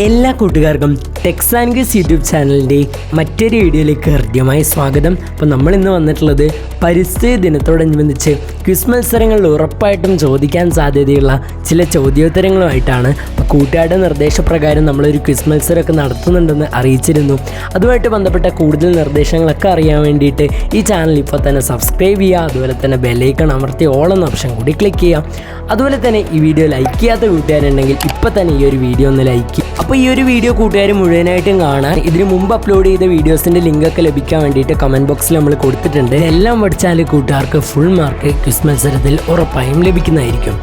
എല്ലാ കൂട്ടുകാർക്കും Tex and Quiz YouTube ചാനലിൻ്റെ മറ്റൊരു വീഡിയോയിലേക്ക് ഹൃദ്യമായ സ്വാഗതം. അപ്പോൾ നമ്മളിന്ന് വന്നിട്ടുള്ളത് പരിസ്ഥിതി ദിനത്തോടനുബന്ധിച്ച് ക്വിസ് മത്സരങ്ങളിൽ ഉറപ്പായിട്ടും ചോദിക്കാൻ സാധ്യതയുള്ള ചില ചോദ്യോത്തരങ്ങളുമായിട്ടാണ്. അപ്പോൾ കൂട്ടുകാരുടെ നിർദ്ദേശപ്രകാരം നമ്മളൊരു ക്വിസ് മത്സരമൊക്കെ നടത്തുന്നുണ്ടെന്ന് അറിയിച്ചിരുന്നു. അതുമായിട്ട് ബന്ധപ്പെട്ട കൂടുതൽ നിർദ്ദേശങ്ങളൊക്കെ അറിയാൻ വേണ്ടിയിട്ട് ഈ ചാനൽ ഇപ്പോൾ തന്നെ സബ്സ്ക്രൈബ് ചെയ്യുക. അതുപോലെ തന്നെ ബെല്ലൈക്കൺ അമർത്തി ഓൾ എന്ന ഓപ്ഷൻ കൂടി ക്ലിക്ക് ചെയ്യുക. അതുപോലെ തന്നെ ഈ വീഡിയോ ലൈക്ക് ചെയ്യാത്ത കൂട്ടുകാരുണ്ടെങ്കിൽ ഇപ്പോൾ തന്നെ ഈ ഒരു വീഡിയോ ഒന്ന് ലൈക്ക് ചെയ്യും. അപ്പോൾ ഈ ഒരു വീഡിയോ കൂട്ടുകാർ മുഴുവനായിട്ടും കാണാൻ ഇതിന് മുമ്പ് അപ്ലോഡ് ചെയ്ത വീഡിയോസിൻ്റെ ലിങ്കൊക്കെ ലഭിക്കാൻ വേണ്ടിയിട്ട് കമൻറ്റ് ബോക്സിൽ നമ്മൾ കൊടുത്തിട്ടുണ്ട്. എല്ലാം പഠിച്ചാൽ കൂട്ടുകാർക്ക് ഫുൾ മാർക്ക് ക്വിസ് മത്സരത്തിൽ ഉറപ്പായും ലഭിക്കുന്നതായിരിക്കും.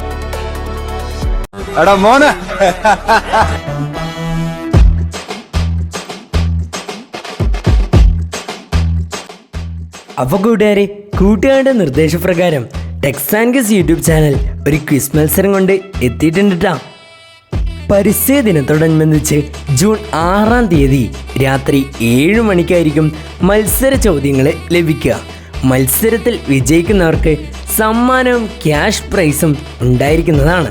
അപ്പോൾ കൂട്ടുകാരുടെ നിർദ്ദേശപ്രകാരം Techs and Quiz YouTube channel ഒരു ക്വിസ് മത്സരം കൊണ്ട് എത്തിയിട്ടുണ്ട് കേട്ടോ. പരിസ്ഥിതി ദിനത്തോടനുബന്ധിച്ച് ജൂൺ 6-ാം തീയതി രാത്രി 7 മണിക്കായിരിക്കും മത്സര ചോദ്യങ്ങൾ ലഭിക്കുക. മത്സരത്തിൽ വിജയിക്കുന്നവർക്ക് സമ്മാനവും ക്യാഷ് പ്രൈസും ഉണ്ടായിരിക്കുന്നതാണ്.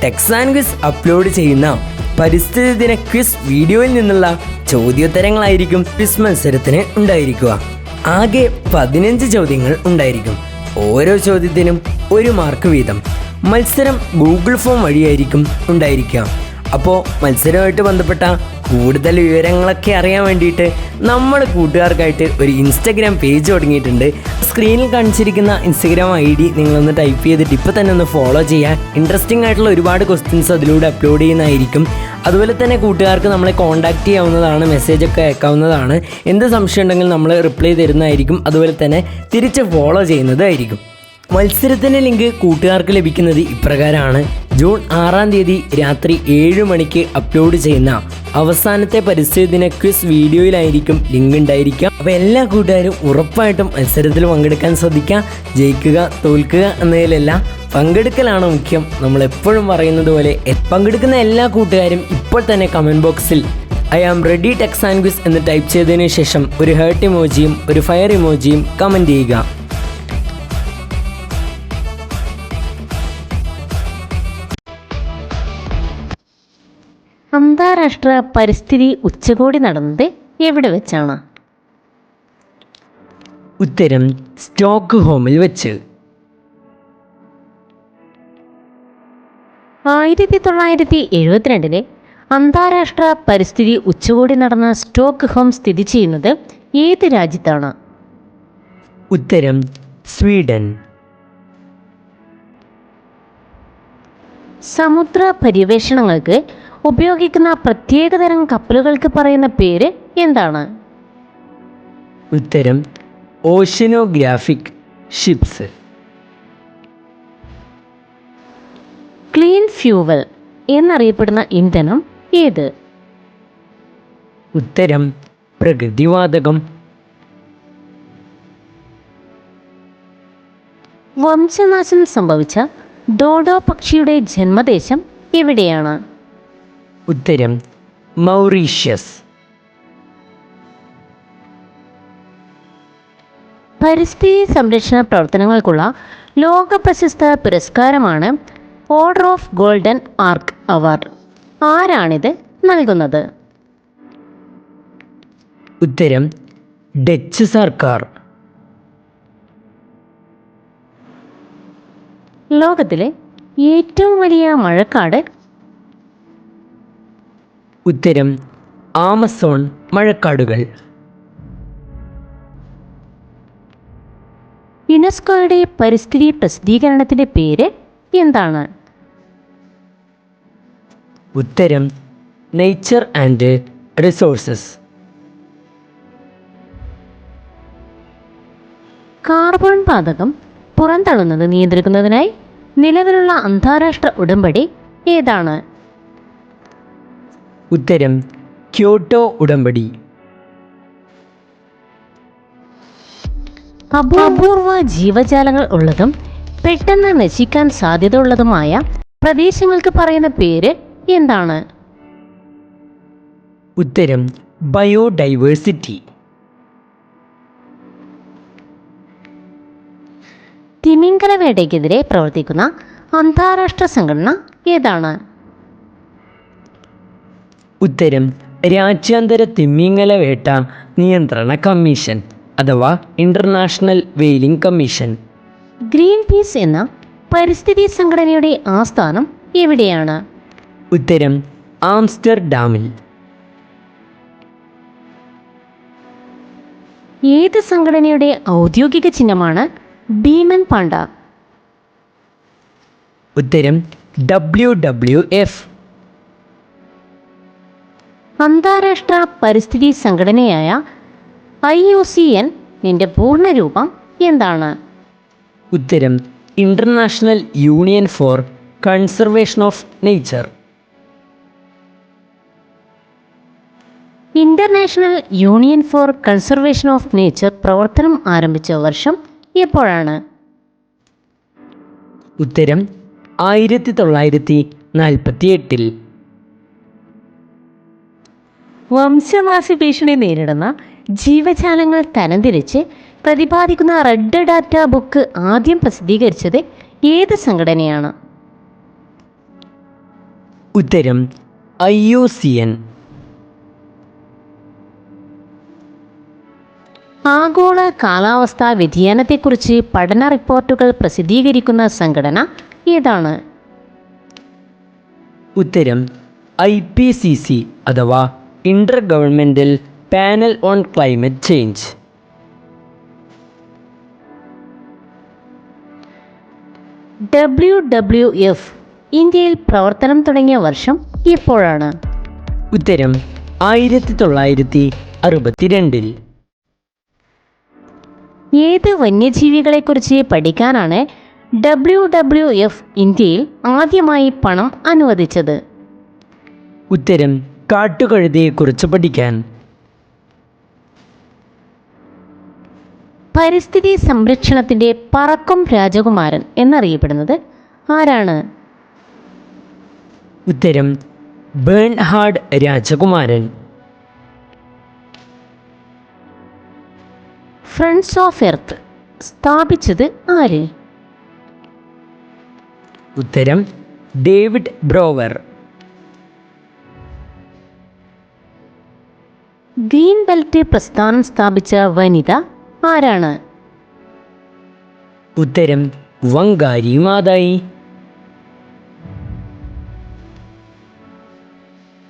ടെക്സ് ആൻഡ് ക്വിസ് അപ്ലോഡ് ചെയ്യുന്ന പരിസ്ഥിതി ദിന ക്വിസ് വീഡിയോയിൽ നിന്നുള്ള ചോദ്യോത്തരങ്ങളായിരിക്കും ക്വിസ് മത്സരത്തിന് ഉണ്ടായിരിക്കുക. ആകെ 15 ചോദ്യങ്ങൾ ഉണ്ടായിരിക്കും. ഓരോ ചോദ്യത്തിനും 1 മാർക്ക് വീതം. മത്സരം ഗൂഗിൾ ഫോം വഴിയായിരിക്കും ഉണ്ടായിരിക്കുക. അപ്പോൾ മത്സരവുമായിട്ട് ബന്ധപ്പെട്ട കൂടുതൽ വിവരങ്ങളൊക്കെ അറിയാൻ വേണ്ടിയിട്ട് നമ്മൾ കൂട്ടുകാർക്കായിട്ട് ഒരു ഇൻസ്റ്റഗ്രാം പേജ് തുടങ്ങിയിട്ടുണ്ട്. സ്ക്രീനിൽ കാണിച്ചിരിക്കുന്ന ഇൻസ്റ്റഗ്രാം ID നിങ്ങളൊന്ന് ടൈപ്പ് ചെയ്തിട്ട് ഇപ്പോൾ തന്നെ ഒന്ന് ഫോളോ ചെയ്യാൻ. ഇൻട്രസ്റ്റിംഗ് ആയിട്ടുള്ള ഒരുപാട് ക്വസ്റ്റ്യൻസ് അതിലൂടെ അപ്ലോഡ് ചെയ്യുന്നതായിരിക്കും. അതുപോലെ തന്നെ കൂട്ടുകാർക്ക് നമ്മളെ കോൺടാക്റ്റ് ചെയ്യാവുന്നതാണ്, മെസ്സേജൊക്കെ അയക്കാവുന്നതാണ്. എന്ത് സംശയം ഉണ്ടെങ്കിലും നമ്മൾ റിപ്ലൈ തരുന്നതായിരിക്കും. അതുപോലെ തന്നെ തിരിച്ച് ഫോളോ ചെയ്യുന്നതായിരിക്കും. മത്സരത്തിൻ്റെ ലിങ്ക് കൂട്ടുകാർക്ക് ലഭിക്കുന്നത് ഇപ്രകാരമാണ്. ജൂൺ 6-ാം തീയതി രാത്രി 7 മണിക്ക് അപ്ലോഡ് ചെയ്യുന്ന അവസാനത്തെ പരിസ്ഥിതി ദിന ക്വിസ് വീഡിയോയിലായിരിക്കും ലിങ്ക് ഉണ്ടായിരിക്കുക. അപ്പോൾ എല്ലാ കൂട്ടുകാരും ഉറപ്പായിട്ടും മത്സരത്തിൽ പങ്കെടുക്കാൻ ശ്രദ്ധിക്കുക. ജയിക്കുക തോൽക്കുക എന്നതിലല്ല, പങ്കെടുക്കലാണ് മുഖ്യം. നമ്മളെപ്പോഴും പറയുന്നത് പോലെ പങ്കെടുക്കുന്ന എല്ലാ കൂട്ടുകാരും ഇപ്പോൾ തന്നെ കമൻറ്റ് ബോക്സിൽ I am ready Techs and Quiz എന്ന് ടൈപ്പ് ചെയ്തതിന് ശേഷം ഒരു ഹേർട്ട് ഇമോജിയും ഒരു ഫയർ ഇമോജിയും കമൻറ്റ് ചെയ്യുക. അന്താരാഷ്ട്ര പരിസ്ഥിതി ഉച്ചകോടി നടന്നത് എവിടെ വെച്ചാണ്? ഉത്തരം സ്റ്റോക്ക്ഹോമിൽ വെച്ച്. 1972 അന്താരാഷ്ട്ര പരിസ്ഥിതി ഉച്ചകോടി നടന്ന സ്റ്റോക്ക്ഹോം സ്ഥിതി ചെയ്യുന്നത് ഏത് രാജ്യത്താണ്? ഉത്തരം സ്വീഡൻ. സമുദ്ര പര്യവേഷണങ്ങൾക്ക് ഉപയോഗിക്കുന്ന പ്രത്യേകതരം കപ്പലുകൾക്ക് പറയുന്ന പേര് എന്താണ്? ഉത്തരം ഓഷ്യനോഗ്രാഫിക് ഷിപ്സ്. ക്ലീൻ ഫ്യൂവൽ എന്നറിയപ്പെടുന്ന ഇന്ധനം ഏത്? ഉത്തരം പ്രകൃതിവാതകം. വംശനാശം സംഭവിച്ച ഡോഡോ പക്ഷിയുടെ ജന്മദേശം എവിടെയാണ്? ഉത്തരം മൗറീഷ്യസ്. പരിസ്ഥിതി സംരക്ഷണ പ്രവർത്തനങ്ങൾക്കുള്ള ലോക പ്രശസ്ത പുരസ്കാരമാണ് order of golden ark award. ആരാണിത് നൽകുന്നത്? ഉത്തരം ഡച്ച് സർക്കാർ. ലോകത്തിലെ ഏറ്റവും വലിയ മഴക്കാട്? ഉത്തരം ആമസോൺ മഴക്കാടുകൾ. യുനെസ്കോയുടെ പരിസ്ഥിതി പ്രസിദ്ധീകരണത്തിൻ്റെ പേര് എന്താണ്? ഉത്തരം നേച്ചർ ആൻഡ് റിസോഴ്സസ്. കാർബൺ വാതകം പുറന്തള്ളുന്നത് നിയന്ത്രിക്കുന്നതിനായി നിലവിലുള്ള അന്താരാഷ്ട്ര ഉടമ്പടി ഏതാണ്? ഉത്തരം ക്യോട്ടോ ഉടമ്പടി. അപൂർവ ജീവജാലങ്ങൾ ഉള്ളതും പെട്ടെന്ന് നശിക്കാൻ സാധ്യത ഉള്ളതുമായ പ്രദേശങ്ങൾക്ക് പറയുന്ന പേര് എന്താണ്? ഉത്തരം ബയോഡൈവേഴ്സിറ്റി. തിമിംഗലവേട്ടയ്ക്കെതിരെ പ്രവർത്തിക്കുന്ന അന്താരാഷ്ട്ര സംഘടന ഏതാണ്? ഉത്തരം രാജ്യാന്തര തിമിംഗല വേട്ട നിയന്ത്രണ കമ്മീഷൻ അഥവാ international vailing commission. Green peas എന്ന പരിസ്ഥിതി സംഘടനയുടെ ആസ്ഥാനം എവിടെയാണ്? ഉത്തരം ആംസ്റ്റർഡാമിൽ. ഏത് സംഘടനയുടെ ഔദ്യോഗിക ചിഹ്നമാണ് ഭീമൻ പാണ്ട? ഉത്തരം WWF. അന്താരാഷ്ട്ര പരിസ്ഥിതി സംഘടനയായ IUCN ന്റെ പൂർണ്ണരൂപം എന്താണ്? ഉത്തരം International Union for Conservation of Nature. International Union for Conservation of Nature പ്രവർത്തനം ആരംഭിച്ച വർഷം എപ്പോഴാണ്? ഉത്തരം 1948. വംശനാശ ഭീഷണി നേരിടുന്ന ജീവജാലങ്ങൾ തരംതിരിച്ച് പ്രതിപാദിക്കുന്ന റെഡ് ഡാറ്റ ബുക്ക് ആദ്യം പ്രസിദ്ധീകരിച്ചത് ഏത് സംഘടനയാണ്? ഉത്തരം IUCN. ആഗോള കാലാവസ്ഥാ വ്യതിയാനത്തെക്കുറിച്ച് പഠന റിപ്പോർട്ടുകൾ പ്രസിദ്ധീകരിക്കുന്ന സംഘടന ഏതാണ്? ഉത്തരം IPCC അഥവാ Inter governmental panel on climate change. WWF ഇന്ത്യയിൽ പ്രവർത്തനം തുടങ്ങിയ വർഷം എപ്പോഴാണ്? ഉത്തരം 1962. ഏത് വന്യജീവികളെക്കുറിച്ച് പഠിക്കാനാണ് WWF ഇന്ത്യയിൽ ആദ്യമായി പണം അനുവദിച്ചത്? ഉത്തരം കാട്ടുകഴുതയെക്കുറിച്ച് പഠിക്കാൻ. പരിസ്ഥിതി സംരക്ഷണത്തിൻ്റെ പറക്കും രാജകുമാരൻ എന്നറിയപ്പെടുന്നത് ആരാണ്? ഉത്തരം ബേൺഹാർഡ് രാജകുമാരൻ. ഫ്രണ്ട്സ് ഓഫ് എർത്ത് സ്ഥാപിച്ചത് ആര്? ഉത്തരം ഡേവിഡ് ബ്രോവർ. ഗ്രീൻ ബെൽറ്റ് പ്രസ്ഥാനം സ്ഥാപിച്ച വനിത ആരാണ്? ഉത്തരം വങ്കാരി മാതായി.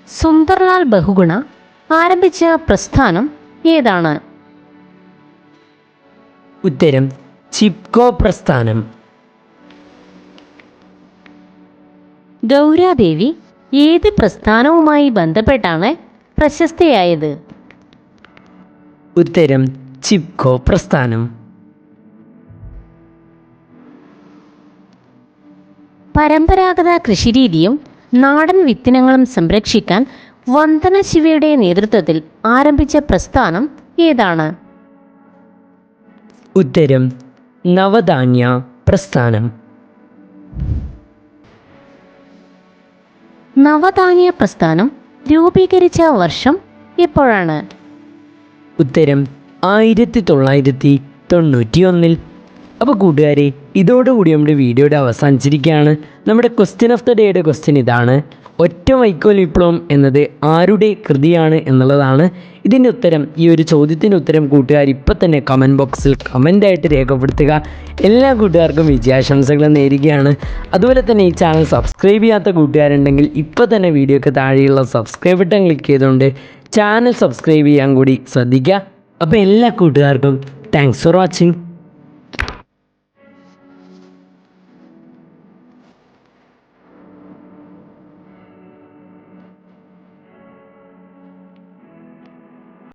സുന്ദർലാൽ ബഹുഗുണ ആരംഭിച്ച പ്രസ്ഥാനം ഏതാണ്? ഉത്തരം ചിപ്കോ പ്രസ്ഥാനം. ഗൗരാദേവി ഏത് പ്രസ്ഥാനവുമായി ബന്ധപ്പെട്ടാണ് പ്രശസ്തയായത്? ഉത്തരം ചിപ്കോ പ്രസ്ഥാനം. പരമ്പരാഗത കൃഷിരീതിയും നാടൻ വിത്തിനങ്ങളും സംരക്ഷിക്കാൻ വന്ദന ശിവയുടെ നേതൃത്വത്തിൽ ആരംഭിച്ച പ്രസ്ഥാനം ഏതാണ്? ഉത്തരം നവധാന്യ പ്രസ്ഥാനം. നവധാന്യ പ്രസ്ഥാനം രൂപീകരിച്ച വർഷം എപ്പോഴാണ്? ഉത്തരം 1991. അപ്പോൾ കൂട്ടുകാരെ, ഇതോടുകൂടി നമ്മുടെ വീഡിയോയുടെ അവസാനിച്ചിരിക്കുകയാണ്. നമ്മുടെ ക്വസ്റ്റ്യൻ ഓഫ് ദ ഡേയുടെ ക്വസ്റ്റ്യൻ ഇതാണ്: ഒറ്റ വൈക്കോൽ വിപ്ലവം എന്നത് ആരുടെ കൃതിയാണ് എന്നുള്ളതാണ്. ഇതിൻ്റെ ഉത്തരം, ഈ ഒരു ചോദ്യത്തിൻ്റെ ഉത്തരം കൂട്ടുകാർ ഇപ്പം തന്നെ കമൻറ്റ് ബോക്സിൽ കമൻ്റായിട്ട് രേഖപ്പെടുത്തുക. എല്ലാ കൂട്ടുകാർക്കും വിജയാശംസകൾ നേരുകയാണ്. അതുപോലെ തന്നെ ഈ ചാനൽ സബ്സ്ക്രൈബ് ചെയ്യാത്ത കൂട്ടുകാരുണ്ടെങ്കിൽ ഇപ്പോൾ തന്നെ വീഡിയോക്ക് താഴെയുള്ള സബ്സ്ക്രൈബ് ബട്ടൺ ക്ലിക്ക് ചെയ്തുകൊണ്ട് ചാനൽ സബ്സ്ക്രൈബ് ചെയ്യാൻ കൂടി ശ്രദ്ധിക്കുക. അപ്പോൾ എല്ലാ കൂട്ടുകാർക്കും താങ്ക്സ് ഫോർ വാച്ചിങ്.